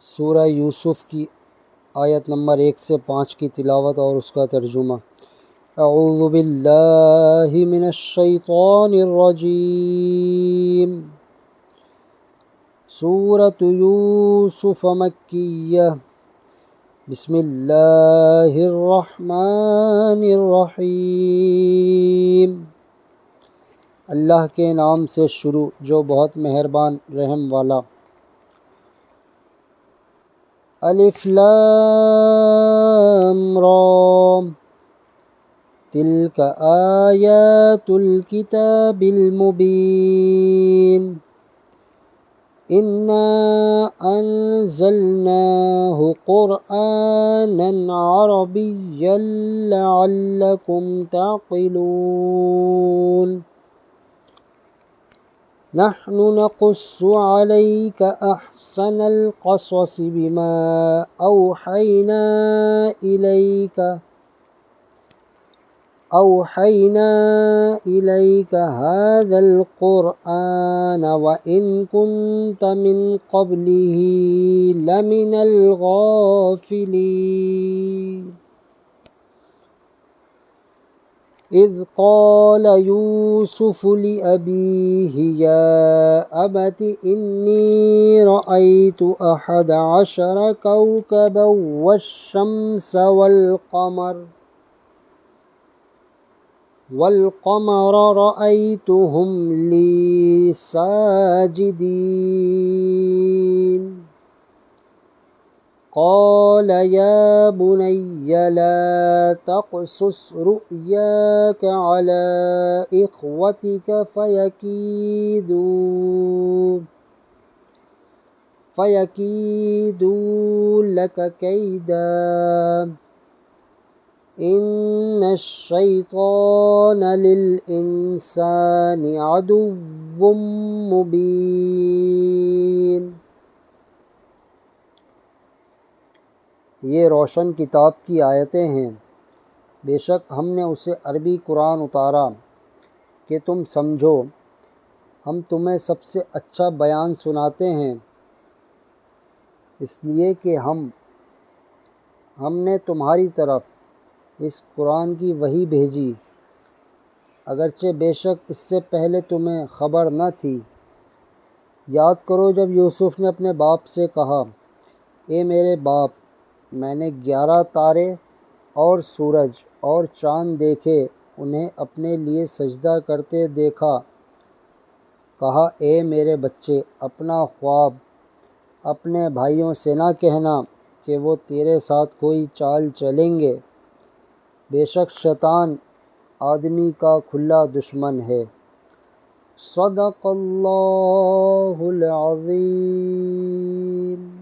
سورہ یوسف کی آیت نمبر 1 سے 5 کی تلاوت اور اس کا ترجمہ۔ اعوذ باللہ من الشیطان الرجیم۔ سورۃ یوسف مکیہ۔ بسم اللہ الرحمن الرحیم۔ اللہ کے نام سے شروع جو بہت مہربان رحم والا۔ الف لام را، تلک آیات الکتاب المبین، انا انزلناہ قرآنا عربیا لعلکم تعقلون۔ نحن نقص عليك أحسن القصص بما أوحينا إليك هذا القرآن وإن كنت من قبله لمن الغافلين۔ إذ قال يوسف لأبيه يا أبت إني رأيت 11 كوكبا والشمس والقمر رأيتهم لي ساجدين۔ قال يا بني لا تقصص رؤياك على إخوتك فيكيدوا لك كيدا، إن الشيطان للإنسان عدو مبين۔ یہ روشن کتاب کی آیتیں ہیں، بے شک ہم نے اسے عربی قرآن اتارا کہ تم سمجھو۔ ہم تمہیں سب سے اچھا بیان سناتے ہیں، اس لیے کہ ہم نے تمہاری طرف اس قرآن کی وحی بھیجی، اگرچہ بے شک اس سے پہلے تمہیں خبر نہ تھی۔ یاد کرو جب یوسف نے اپنے باپ سے کہا، اے میرے باپ، میں نے 11 تارے اور سورج اور چاند دیکھے، انہیں اپنے لیے سجدہ کرتے دیکھا۔ کہا، اے میرے بچے، اپنا خواب اپنے بھائیوں سے نہ کہنا کہ وہ تیرے ساتھ کوئی چال چلیں گے، بے شک شیطان آدمی کا کھلا دشمن ہے۔ صدق اللہ العظیم۔